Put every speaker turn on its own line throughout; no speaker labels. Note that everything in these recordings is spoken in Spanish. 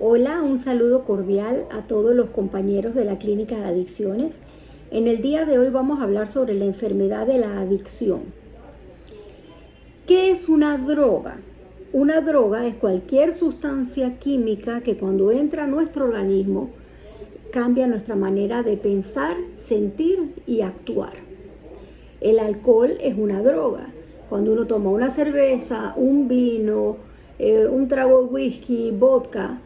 Hola, un saludo cordial a todos los compañeros de la Clínica de Adicciones. En el día de hoy vamos a hablar sobre la enfermedad de la adicción. ¿Qué es una droga? Una droga es cualquier sustancia química que cuando entra a nuestro organismo cambia nuestra manera de pensar, sentir y actuar. El alcohol es una droga. Cuando uno toma una cerveza, un vino, un trago de whisky, vodka,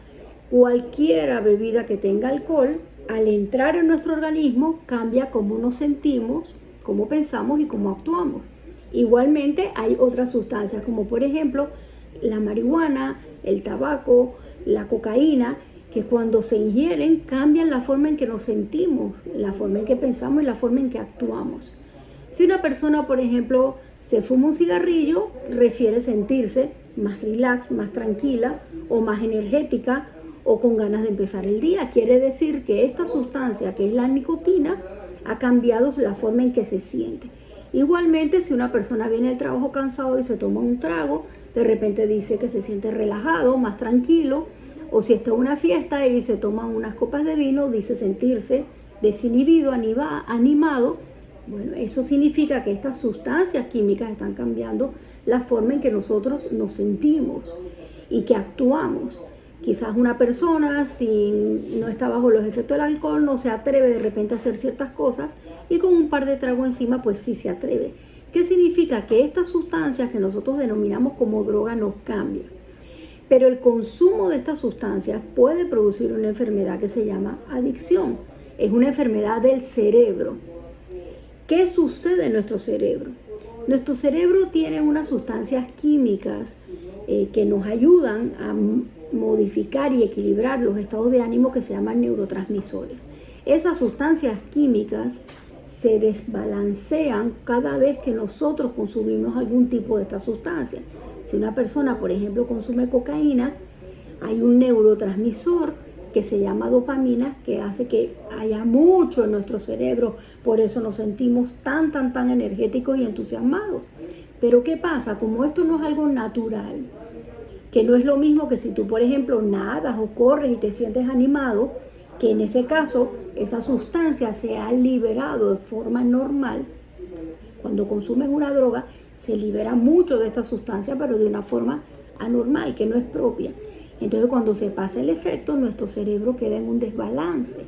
cualquier bebida que tenga alcohol, al entrar en nuestro organismo cambia cómo nos sentimos, cómo pensamos y cómo actuamos. Igualmente hay otras sustancias como por ejemplo la marihuana, el tabaco, la cocaína, que cuando se ingieren cambian la forma en que nos sentimos, la forma en que pensamos y la forma en que actuamos. Si una persona, por ejemplo, se fuma un cigarrillo, refiere sentirse más relax, más tranquila o más energética o con ganas de empezar el día. Quiere decir que esta sustancia, que es la nicotina, ha cambiado la forma en que se siente. Igualmente, si una persona viene del trabajo cansado y se toma un trago, de repente dice que se siente relajado, más tranquilo, o si está en una fiesta y se toma unas copas de vino, dice sentirse desinhibido, animado. Bueno, eso significa que estas sustancias químicas están cambiando la forma en que nosotros nos sentimos y que actuamos. Quizás una persona, si no está bajo los efectos del alcohol, no se atreve de repente a hacer ciertas cosas y con un par de tragos encima, pues sí se atreve. ¿Qué significa? Que estas sustancias que nosotros denominamos como droga nos cambian. Pero el consumo de estas sustancias puede producir una enfermedad que se llama adicción. Es una enfermedad del cerebro. ¿Qué sucede en nuestro cerebro? Nuestro cerebro tiene unas sustancias químicas que nos ayudan a modificar y equilibrar los estados de ánimo que se llaman neurotransmisores. Esas sustancias químicas se desbalancean cada vez que nosotros consumimos algún tipo de esta sustancia. Si una persona, por ejemplo, consume cocaína, hay un neurotransmisor que se llama dopamina, que hace que haya mucho en nuestro cerebro, por eso nos sentimos tan energéticos y entusiasmados. Pero ¿qué pasa? Como esto no es algo natural, que no es lo mismo que si tú, por ejemplo, nadas o corres y te sientes animado, que en ese caso esa sustancia se ha liberado de forma normal. Cuando consumes una droga, se libera mucho de esta sustancia, pero de una forma anormal, que no es propia. Entonces, cuando se pasa el efecto, nuestro cerebro queda en un desbalance.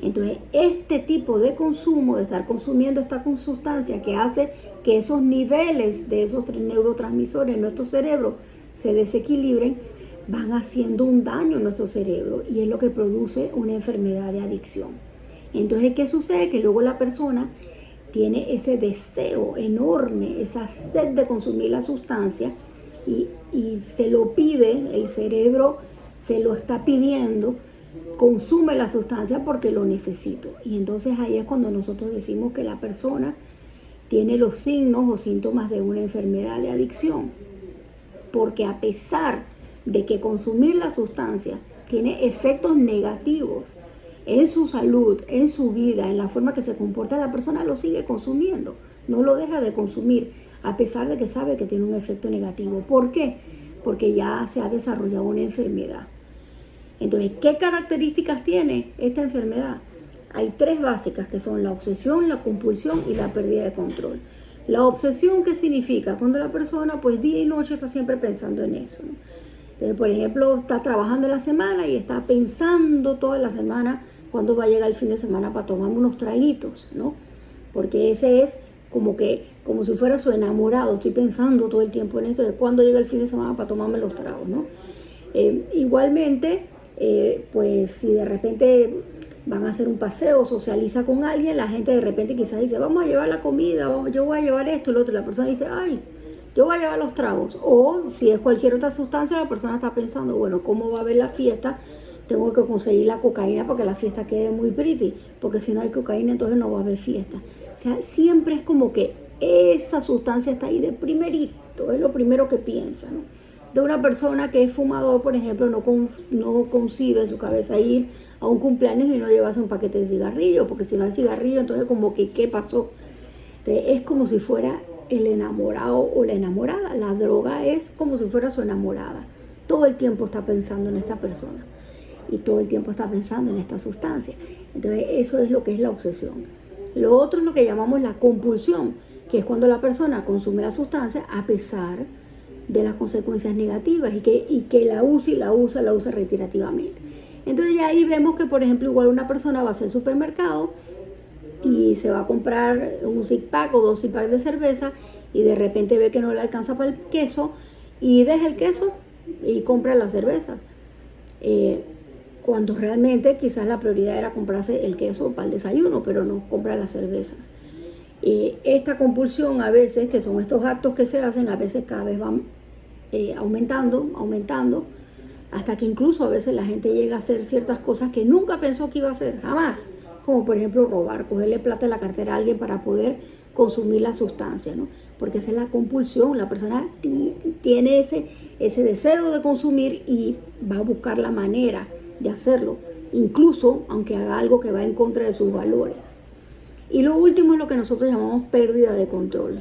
Entonces, este tipo de consumo, de estar consumiendo esta sustancia que hace que esos niveles de esos neurotransmisores en nuestro cerebro se desequilibren, van haciendo un daño en nuestro cerebro y es lo que produce una enfermedad de adicción. Entonces, ¿qué sucede? Que luego la persona tiene ese deseo enorme, esa sed de consumir la sustancia y se lo pide, el cerebro se lo está pidiendo, consume la sustancia porque lo necesito. Y entonces ahí es cuando nosotros decimos que la persona tiene los signos o síntomas de una enfermedad de adicción. Porque a pesar de que consumir la sustancia tiene efectos negativos en su salud, en su vida, en la forma que se comporta la persona, lo sigue consumiendo, no lo deja de consumir, a pesar de que sabe que tiene un efecto negativo. ¿Por qué? Porque ya se ha desarrollado una enfermedad. Entonces, ¿qué características tiene esta enfermedad? Hay tres básicas que son la obsesión, la compulsión y la pérdida de control. La obsesión, ¿qué significa? Cuando la persona pues día y noche está siempre pensando en eso, ¿no? Entonces, por ejemplo, está trabajando en la semana y está pensando toda la semana cuándo va a llegar el fin de semana para tomar unos traguitos, ¿no? Porque ese es como si fuera su enamorado. Estoy pensando todo el tiempo en esto de cuándo llega el fin de semana para tomarme los tragos, ¿no? Igualmente, pues si de repente van a hacer un paseo, socializa con alguien, la gente de repente quizás dice, vamos a llevar la comida, yo voy a llevar esto y lo otro. La persona dice, ay, yo voy a llevar los tragos. O si es cualquier otra sustancia, la persona está pensando, bueno, ¿cómo va a haber la fiesta? Tengo que conseguir la cocaína para que la fiesta quede muy pretty, porque si no hay cocaína entonces no va a haber fiesta. O sea, siempre es como que esa sustancia está ahí de primerito, es lo primero que piensa, ¿no? De una persona que es fumador, por ejemplo, no concibe en su cabeza ir a un cumpleaños y no llevarse un paquete de cigarrillos, porque si no hay cigarrillo, entonces como que ¿qué pasó? Entonces, es como si fuera el enamorado o la enamorada. La droga es como si fuera su enamorada. Todo el tiempo está pensando en esta persona. y todo el tiempo está pensando en esta sustancia. Entonces eso es lo que es la obsesión. Lo otro es lo que llamamos la compulsión, que es cuando la persona consume la sustancia a pesar de las consecuencias negativas y que la usa y la usa reiterativamente. Entonces ya ahí vemos que, por ejemplo, igual una persona va a al supermercado y se va a comprar un six-pack o 2 six-packs de cerveza y de repente ve que no le alcanza para el queso y deja el queso y compra la cerveza. Cuando realmente quizás la prioridad era comprarse el queso para el desayuno, pero no compra las cervezas. Esta compulsión a veces, que son estos actos que se hacen, a veces cada vez van aumentando, hasta que incluso a veces la gente llega a hacer ciertas cosas que nunca pensó que iba a hacer, jamás. Como por ejemplo robar, cogerle plata de la cartera a alguien para poder consumir la sustancia, ¿no? Porque esa es la compulsión, la persona tiene ese deseo de consumir y va a buscar la manera de hacerlo, incluso aunque haga algo que va en contra de sus valores. Y lo último es lo que nosotros llamamos pérdida de control.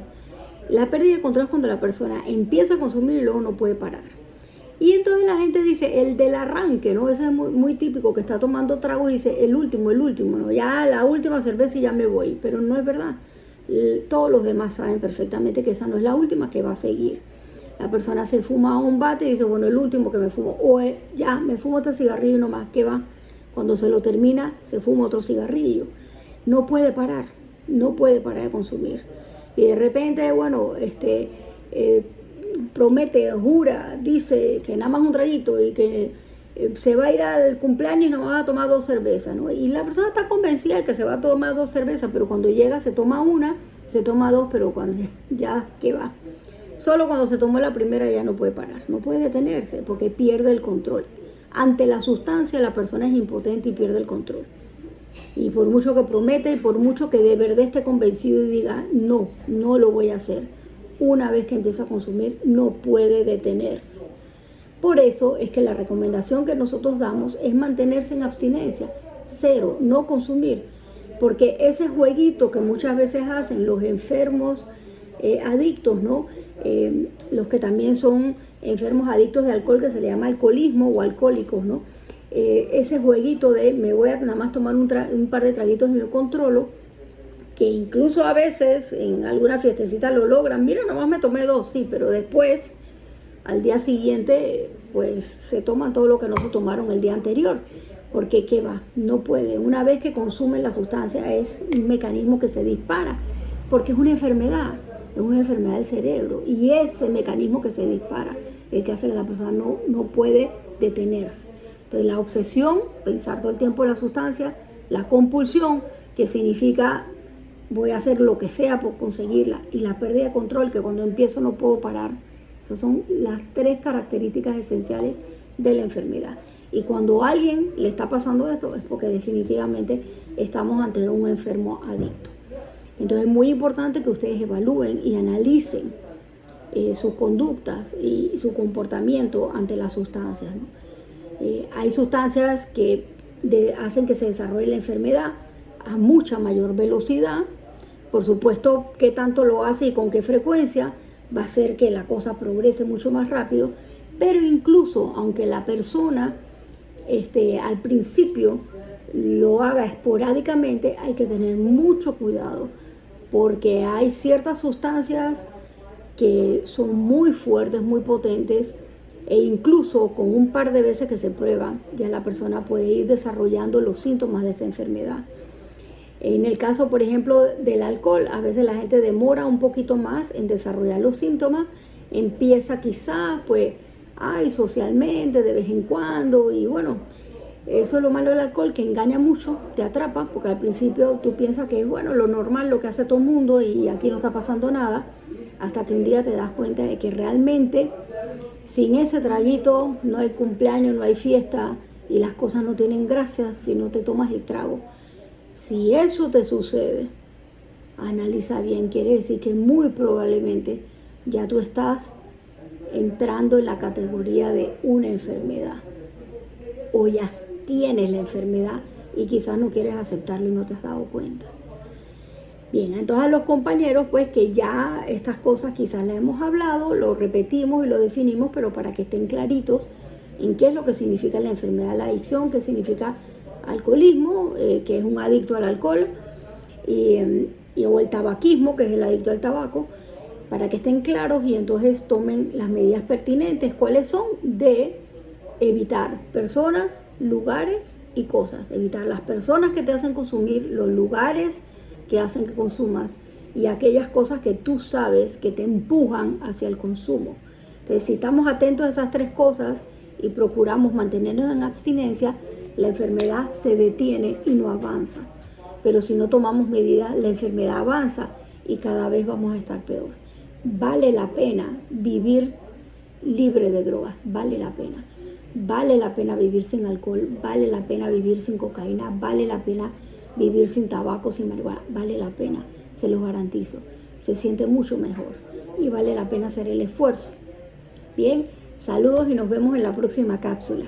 La pérdida de control es cuando la persona empieza a consumir y luego no puede parar. Y entonces la gente dice, el del arranque, ¿no? Ese es muy, muy típico, que está tomando tragos y dice, el último, ¿no? Ya la última cerveza y ya me voy. Pero no es verdad. Todos los demás saben perfectamente que esa no es la última, que va a seguir. La persona se fuma un bate y dice, bueno, el último que me fumo. O ya, me fumo este cigarrillo nomás, ¿qué va? Cuando se lo termina, se fuma otro cigarrillo. No puede parar de consumir. Y de repente, bueno, promete, jura, dice que nada más un traguito y que se va a ir al cumpleaños y nada más va a tomar 2 cervezas, ¿no? Y la persona está convencida de que se va a tomar 2 cervezas, pero cuando llega se toma una, se toma 2, pero cuando ya, ¿qué va? Solo cuando se tomó la primera ya no puede parar, no puede detenerse porque pierde el control. Ante la sustancia la persona es impotente y pierde el control. Y por mucho que promete y por mucho que de verdad esté convencido y diga, no lo voy a hacer, una vez que empieza a consumir no puede detenerse. Por eso es que la recomendación que nosotros damos es mantenerse en abstinencia, 0, no consumir, porque ese jueguito que muchas veces hacen los enfermos adictos, ¿no? Los que también son enfermos adictos de alcohol, que se le llama alcoholismo o alcohólicos, ¿no? Ese jueguito de me voy a nada más tomar un par de traguitos y me controlo, que incluso a veces en alguna fiestecita lo logran, mira, nada más me tomé 2, sí, pero después al día siguiente pues se toman todo lo que no se tomaron el día anterior, porque ¿qué va? No puede. Una vez que consumen la sustancia es un mecanismo que se dispara, porque es una enfermedad del cerebro, y ese mecanismo que se dispara es que hace que la persona no puede detenerse. Entonces la obsesión, pensar todo el tiempo en la sustancia, la compulsión, que significa voy a hacer lo que sea por conseguirla, y la pérdida de control, que cuando empiezo no puedo parar. Esas son las 3 características esenciales de la enfermedad. Y cuando a alguien le está pasando esto es porque definitivamente estamos ante un enfermo adicto. Entonces es muy importante que ustedes evalúen y analicen sus conductas y su comportamiento ante las sustancias, ¿no? Hay sustancias que hacen que se desarrolle la enfermedad a mucha mayor velocidad. Por supuesto, qué tanto lo hace y con qué frecuencia va a hacer que la cosa progrese mucho más rápido, pero incluso aunque la persona al principio lo haga esporádicamente, hay que tener mucho cuidado, porque hay ciertas sustancias que son muy fuertes, muy potentes, e incluso con un par de veces que se prueban, ya la persona puede ir desarrollando los síntomas de esta enfermedad. En el caso, por ejemplo, del alcohol, a veces la gente demora un poquito más en desarrollar los síntomas, empieza quizás, pues, socialmente, de vez en cuando, y bueno, eso es lo malo del alcohol, que engaña mucho, te atrapa, porque al principio tú piensas que es, bueno, lo normal, lo que hace todo el mundo, y aquí no está pasando nada, hasta que un día te das cuenta de que realmente sin ese traguito no hay cumpleaños, no hay fiesta, y las cosas no tienen gracia si no te tomas el trago. Si eso te sucede, analiza bien, quiere decir que muy probablemente ya tú estás entrando en la categoría de una enfermedad, o ya tienes la enfermedad y quizás no quieres aceptarlo y no te has dado cuenta. Bien, entonces a los compañeros, pues que ya estas cosas quizás las hemos hablado, lo repetimos y lo definimos, pero para que estén claritos, en qué es lo que significa la enfermedad de la adicción, qué significa alcoholismo, que es un adicto al alcohol, o el tabaquismo, que es el adicto al tabaco, para que estén claros y entonces tomen las medidas pertinentes. ¿Cuáles son? De evitar personas, lugares y cosas. Evitar las personas que te hacen consumir, los lugares que hacen que consumas y aquellas cosas que tú sabes que te empujan hacia el consumo. Entonces, si estamos atentos a esas tres cosas y procuramos mantenernos en abstinencia, la enfermedad se detiene y no avanza. Pero si no tomamos medidas, la enfermedad avanza y cada vez vamos a estar peor. Vale la pena vivir libre de drogas, vale la pena. Vale la pena vivir sin alcohol, vale la pena vivir sin cocaína, vale la pena vivir sin tabaco, sin marihuana, vale la pena, se los garantizo. Se siente mucho mejor y vale la pena hacer el esfuerzo. Bien, saludos y nos vemos en la próxima cápsula.